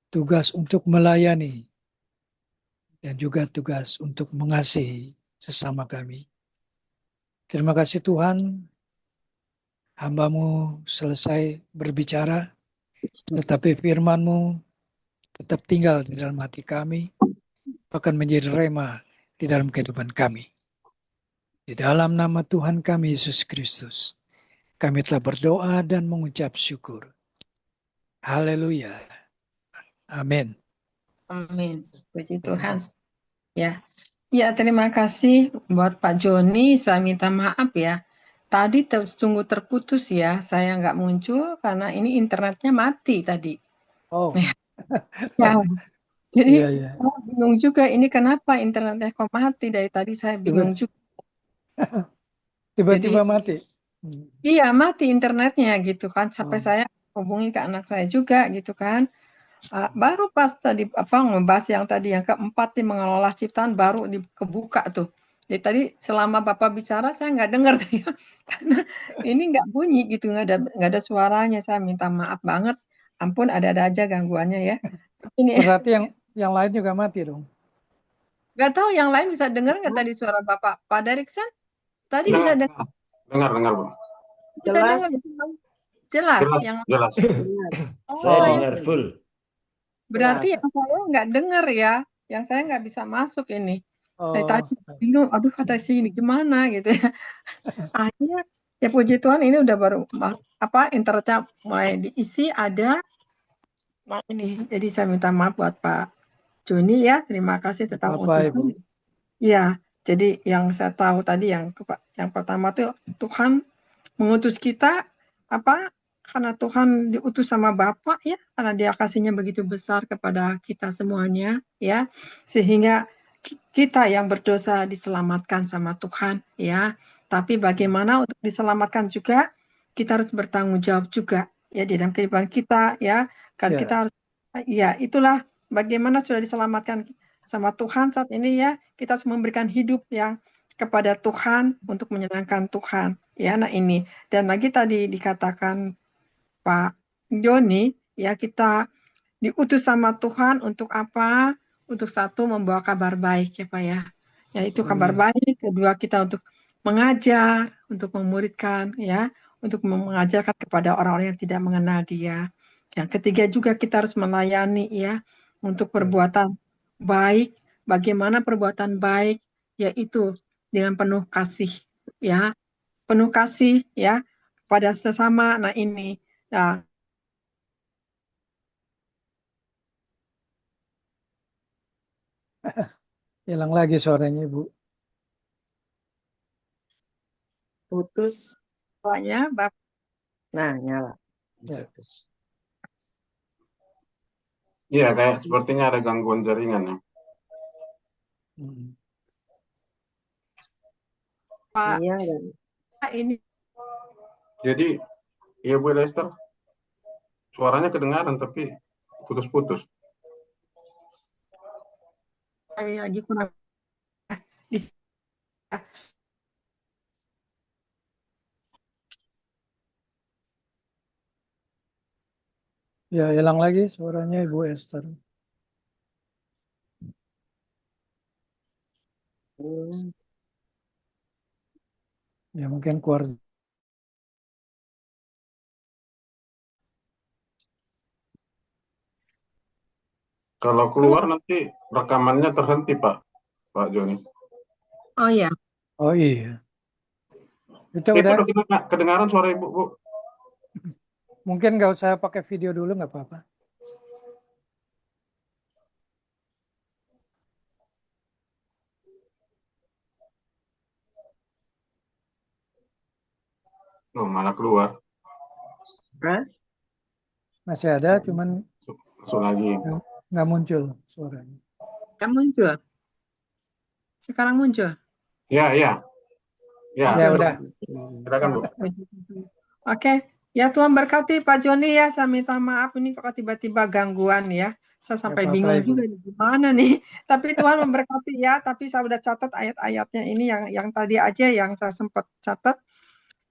Tugas untuk melayani dan juga tugas untuk mengasihi sesama kami. Terima kasih Tuhan, hamba-Mu selesai berbicara, tetapi firman-Mu tetap tinggal di dalam hati kami, akan menjadi rema di dalam kehidupan kami. Di dalam nama Tuhan kami Yesus Kristus, kami telah berdoa dan mengucap syukur. Haleluya. Amin. Amin. Puji Terima Tuhan. kasih. Ya. Ya, terima kasih buat Pak Joni. Saya minta maaf ya. Tadi sungguh terputus ya. Saya nggak muncul karena ini internetnya mati tadi. Oh, Ya, jadi iya, iya. saya bingung juga ini kenapa internetnya kok mati. Dari tadi saya bingung juga. Tiba-tiba Jadi mati. iya mati internetnya gitu kan. Sampai Oh, saya hubungi ke anak saya juga gitu kan. Baru pas tadi ngebahas yang tadi yang keempat nih mengelola ciptaan baru kebuka tuh. Jadi tadi selama Bapak bicara saya nggak dengar tuh ya. Karena ini nggak bunyi gitu, nggak ada suaranya. Saya minta maaf banget. Ampun ada-ada aja gangguannya ya. Tapi ini berarti yang lain juga mati dong. nggak tahu yang lain bisa dengar nggak tadi suara Bapak? Pak Deriksan tadi bisa Dengar, dengar, Bu. bisa Jelas. dengar jelas Jelas, yang jelas. Saya oh dengar full. berarti Jelas. yang saya nggak dengar ya, yang saya nggak bisa masuk ini. Dari Oh, tadi bingung, aduh kata sini gimana gitu ya. Akhirnya ya puji Tuhan ini udah baru internetnya mulai diisi ada. Nah ini jadi saya minta maaf buat Pak Joni ya. Terima kasih tentang apa Ibu? utusan. Ya, jadi yang saya tahu tadi yang pertama tuh Tuhan mengutus kita karena Tuhan diutus sama Bapa ya, karena Dia kasihnya begitu besar kepada kita semuanya ya, sehingga kita yang berdosa diselamatkan sama Tuhan ya. Tapi bagaimana untuk diselamatkan juga kita harus bertanggung jawab juga ya di dalam kehidupan kita ya. Kan Ya. kita harus ya itulah bagaimana sudah diselamatkan sama Tuhan saat ini ya, kita harus memberikan hidup yang kepada Tuhan untuk menyenangkan Tuhan ya. Nah ini dan lagi tadi dikatakan Pak Joni ya kita diutus sama Tuhan untuk apa? Untuk satu membawa kabar baik ya Pak ya. Yaitu kabar baik, kedua kita untuk mengajar, untuk memuridkan ya, untuk mengajarkan kepada orang-orang yang tidak mengenal Dia. Yang ketiga juga kita harus melayani ya, untuk perbuatan baik. Bagaimana perbuatan baik? Yaitu dengan penuh kasih ya, penuh kasih ya pada sesama. Nah ini, nah, Hilang lagi suaranya Ibu. Putus. soalnya Bapak Nah, nyala. Ya. Iya, kayak sepertinya ada gangguan jaringan ya. Pak Iya, dan ini Jadi, iya Bu Lester, suaranya kedengaran tapi putus-putus. saya lagi kurang di Ya, hilang lagi suaranya Ibu Esther. Ya, mungkin keluar. Kalau keluar nanti rekamannya terhenti, Pak Joni. Oh ya, Oh iya. Itu Itu udah. udah kedengaran suara Ibu, Bu. Mungkin nggak usah pakai video dulu, nggak apa-apa. Oh, malah keluar. Masih ada, cuman Masuk lagi. nggak muncul suaranya. kan muncul. Sekarang muncul. Ya, ya. Ya, Ya udah. silakan, Bu. Oke, ya Tuhan berkati Pak Joni ya. Saya minta maaf ini kok tiba-tiba gangguan ya. Saya sampai apa-apa, bingung Ibu. juga nih, gimana nih. Tapi Tuhan memberkati ya. Tapi saya udah catat ayat-ayatnya ini yang tadi aja yang saya sempat catat.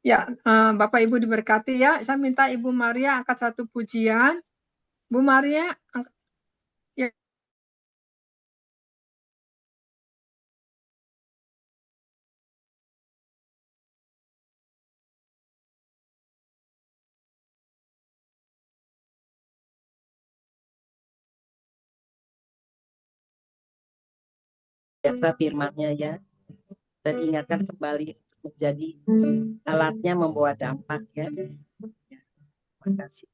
Ya, Bapak Ibu diberkati ya. Saya minta Ibu Maria angkat satu pujian. Bu Maria, ya. Biasa firman-Nya ya. Dan ingatkan kembali menjadi alatnya membawa dampak ya. Terima kasih.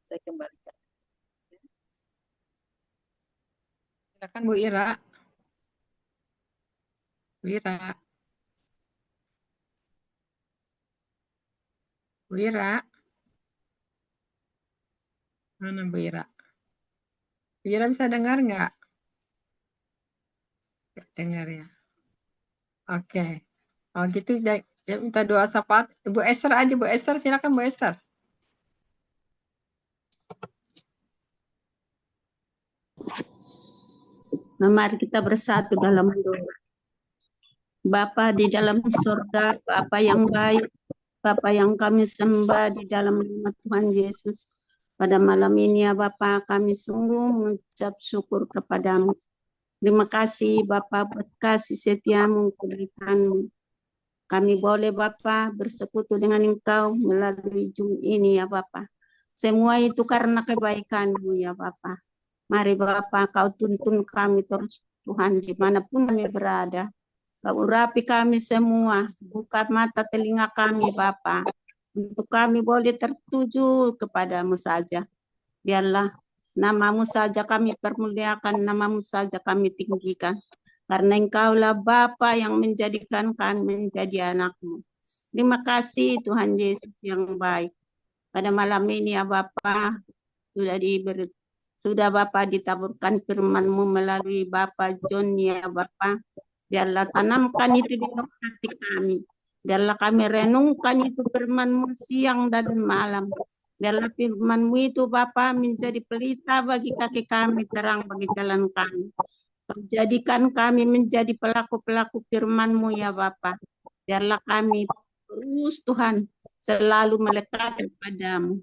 Saya kembalikan. Silakan Bu Ira. Bu Ira. Bu Ira. Mana Bu Ira? Bu Ira bisa dengar nggak? Nggak dengar ya. Oke. Oh gitu, ya minta doa syafaat. Bu Esther aja, Bu Esther. Silakan Bu Esther. Mari kita bersatu dalam doa. Bapa di dalam surga, Bapa yang baik, Bapa yang kami sembah di dalam nama Tuhan Yesus. Pada malam ini ya Bapa, kami sungguh mengucap syukur kepadamu. Terima kasih Bapa buat kasih setiamu, kebaikanmu. Kami boleh Bapa bersekutu dengan Engkau melalui Zoom ini ya Bapa. Semua itu karena kebaikanmu ya Bapa. Mari Bapa, Kau tuntun kami terus Tuhan dimanapun kami berada. Kau urapi kami semua, buka mata telinga kami Bapa, untuk kami boleh tertuju kepadamu saja. Biarlah namamu saja kami permuliakan, namamu saja kami tinggikan. Karena Engkaulah Bapa yang menjadikan kami menjadi anakmu. Terima kasih Tuhan Yesus yang baik. Pada malam ini ya Bapa, sudah Bapa ditaburkan firman-Mu melalui Bapa John ya Bapa. Biarlah tanamkan itu di dalam hati kami. Biarlah kami renungkan itu firman-Mu siang dan malam. Biarlah firman-Mu itu Bapa menjadi pelita bagi kaki kami, terang bagi jalan kami. Jadikan kami menjadi pelaku-pelaku firman-Mu ya Bapa. Biarlah kami terus Tuhan selalu melekat kepadamu.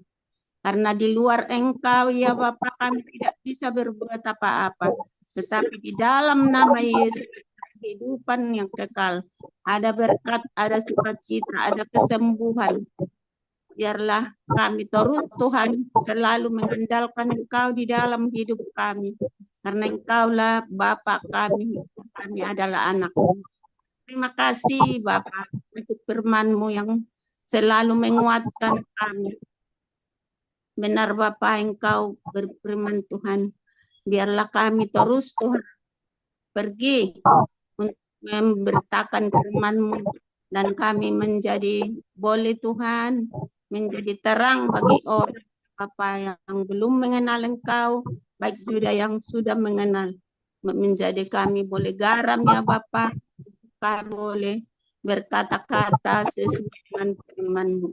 Karena di luar Engkau ya Bapa kami tidak bisa berbuat apa-apa. Tetapi di dalam nama Yesus kehidupan yang kekal. Ada berkat, ada sukacita, ada kesembuhan. Biarlah kami terus Tuhan selalu mengandalkan Engkau di dalam hidup kami. Karena Engkaulah Bapa kami adalah anak-Mu. Terima kasih Bapa untuk firman-Mu yang selalu menguatkan kami. Benar Bapa, Engkau berfirman Tuhan. Biarlah kami terus Tuhan pergi untuk memberitakan firman-Mu dan kami menjadi boleh Tuhan menjadi terang bagi orang apa yang belum mengenal Engkau, baik juga yang sudah mengenal. Menjadi kami boleh garam ya Bapa, kami boleh berkata-kata sesuai dengan firman-Mu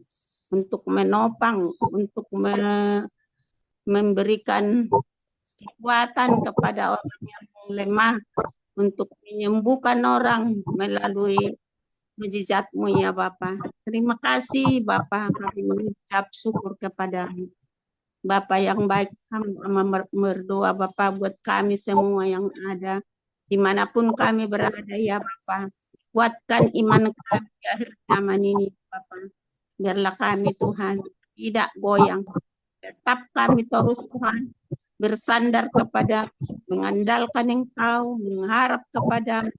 untuk menopang, untuk memberikan kekuatan kepada orang yang lemah, untuk menyembuhkan orang melalui mujizat-Mu ya Bapa. Terima kasih Bapa, kami mengucap syukur kepada-Mu. Bapa yang baik, kami berdoa Bapa buat kami semua yang ada dimanapun kami berada ya Bapa. Kuatkan iman kami di akhir zaman ini Bapa. Biarlah kami Tuhan tidak goyang. Tetap kami terus Tuhan bersandar kepada, mengandalkan Engkau, mengharap kepada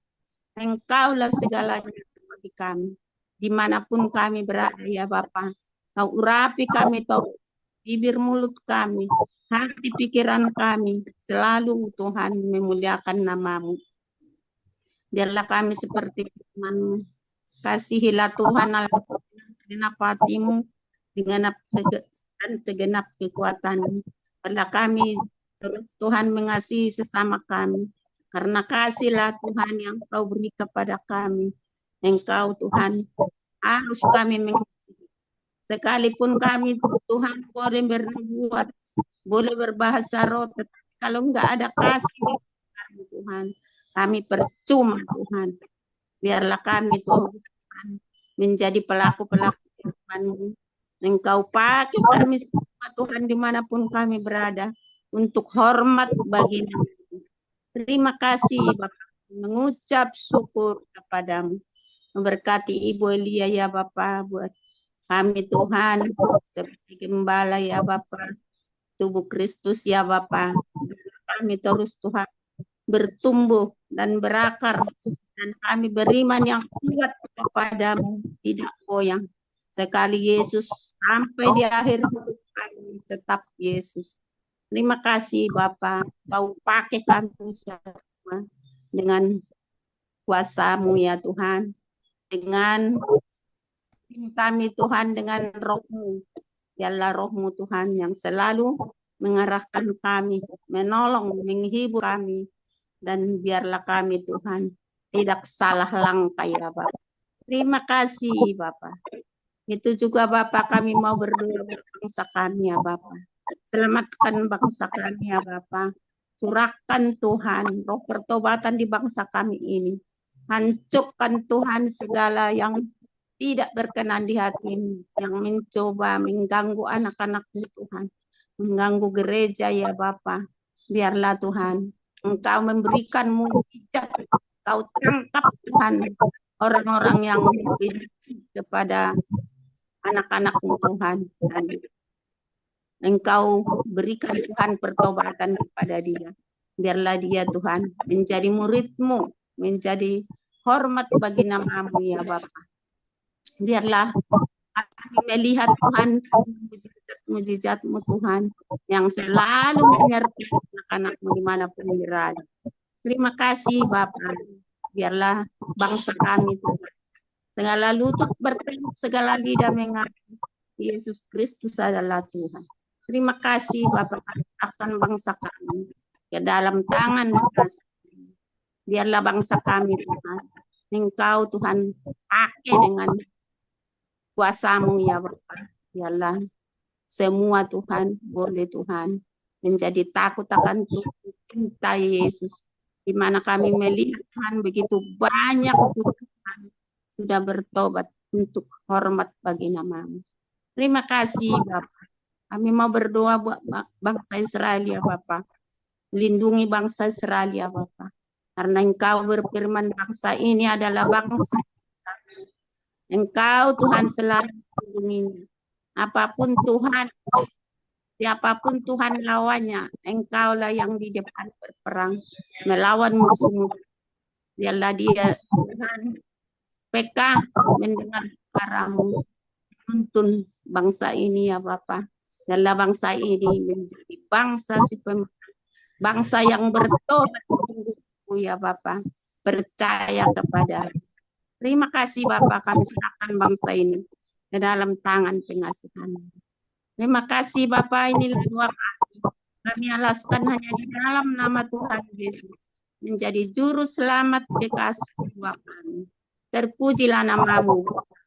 Engkaulah segalanya bagi kami. Dimanapun kami berada ya Bapa. Kau urapi kami tahu bibir mulut kami, hati pikiran kami, selalu Tuhan memuliakan nama-Mu. Biarlah kami seperti firman-Mu. Kasihilah Tuhan segenap hati-Mu dengan segenap kekuatan-Mu. Biarlah kami terus Tuhan mengasihi sesama kami. Karena kasihlah Tuhan yang Kau beri kepada kami. Engkau Tuhan harus kami mengasihi. Sekalipun kami Tuhan boleh bernubuat, boleh berbahasa roh, tetapi kalau enggak ada kasih kami Tuhan, kami percuma Tuhan. Biarlah kami Tuhan menjadi pelaku-pelaku firman-Mu. Engkau pakai kami semua Tuhan dimanapun kami berada untuk hormat bagi nama-Mu. Terima kasih Bapak, mengucap syukur kepada-Mu. Memberkati Ibu Elia ya Bapak, buat kami Tuhan sebagai gembala ya Bapak, tubuh Kristus ya Bapak. Kami terus Tuhan bertumbuh dan berakar dan kami beriman yang kuat kepada-Mu, tidak goyang. Sekali Yesus sampai di akhir hidup kami tetap Yesus. Terima kasih Bapak, Kau pakai kami semua dengan kuasa-Mu ya Tuhan, dengan kami Tuhan, dengan Roh-Mu. Biarlah Roh-Mu Tuhan yang selalu mengarahkan kami, menolong, menghibur kami, dan biarlah kami Tuhan tidak salah langkah ya Bapak. Terima kasih Bapak. Itu juga Bapak kami mau berdoa buat bangsa kami ya Bapak. Selamatkan bangsa kami ya Bapak. Curahkan Tuhan roh pertobatan di bangsa kami ini. Hancurkan Tuhan segala yang tidak berkenan di hati-Mu, yang mencoba mengganggu anak-anak-Mu Tuhan, mengganggu gereja ya Bapa. Biarlah Tuhan Engkau memberikan mujizat, Kau tangkap Tuhan orang-orang yang kepada anak-anak-Mu Tuhan, dan Engkau berikan Tuhan pertobatan kepada dia. Biarlah dia Tuhan menjadi murid-Mu, menjadi hormat bagi nama-Mu ya Bapa. Biarlah kami melihat Tuhan mujizat-Mu Tuhan yang selalu menyertai anak-anak-Mu dimanapun berada. Terima kasih Bapak. Biarlah bangsa kami Tuhan, segala lutut bertekuk, segala lidah mengaku Yesus Kristus adalah Tuhan. Terima kasih Bapak, akan bangsa kami ke dalam tangan kasih. Biarlah bangsa kami Tuhan, Engkau Tuhan pakai dengan kuasa-Mu ya Bapak. Biarlah semua Tuhan boleh Tuhan menjadi takut akan Tuhan, cinta Yesus. Di mana kami melihat Tuhan begitu banyak Tuhan sudah bertobat untuk hormat bagi nama-Mu. Terima kasih Bapak. Kami mau berdoa buat bangsa Israel ya Bapa. Lindungi bangsa Israel ya Bapa. Karena Engkau berfirman bangsa ini adalah bangsa kami. Engkau Tuhan selalu melindunginya. Apapun Tuhan, siapapun Tuhan lawannya, Engkaulah yang di depan berperang melawan musuh-musuh. Biarlah dia Tuhan PK mendengar suara-Mu, tuntun bangsa ini ya Bapa. Biarlah bangsa ini menjadi bangsa bangsa yang bertobat sungguh ya Bapa, percaya kepada. Terima kasih Bapak, kami serahkan bangsa ini ke dalam tangan pengasihan. Terima kasih Bapak, inilah doa kami. Kami alaskan hanya di dalam nama Tuhan Yesus, menjadi juru selamat kekasih jiwa kami. Terpujilah nama-Mu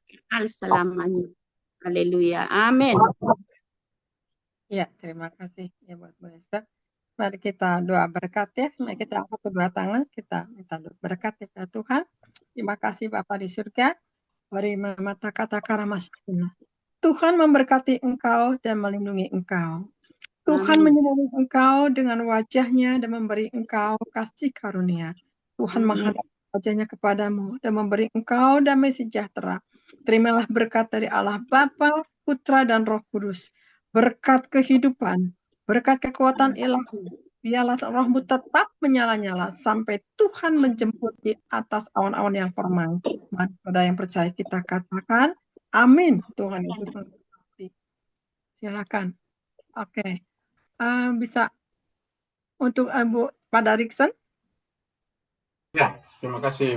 kekal selamanya. Haleluya. Amin. Ya, terima kasih ya buat Bu Esther. Mari kita doa berkat ya. Mari kita angkat kedua tangan, kita minta doa berkat ya Tuhan. Terima kasih Bapa di surga. Beri mata kata karamasuna. Tuhan memberkati engkau dan melindungi engkau. Tuhan menyinari engkau dengan wajahnya dan memberi engkau kasih karunia. Tuhan menghadap wajahnya kepadamu dan memberi engkau damai sejahtera. Terimalah berkat dari Allah Bapa, Putra, dan Roh Kudus. Berkat kehidupan, berkat kekuatan ilahi. Biarlah rohmu tetap menyala-nyala sampai Tuhan menjemput di atas awan-awan yang permai. Mari pada yang percaya kita katakan, amin. Tuhan Yesus memberkati. Silakan. Oke. Bisa untuk Bu Pak Darikson. Ya, terima kasih.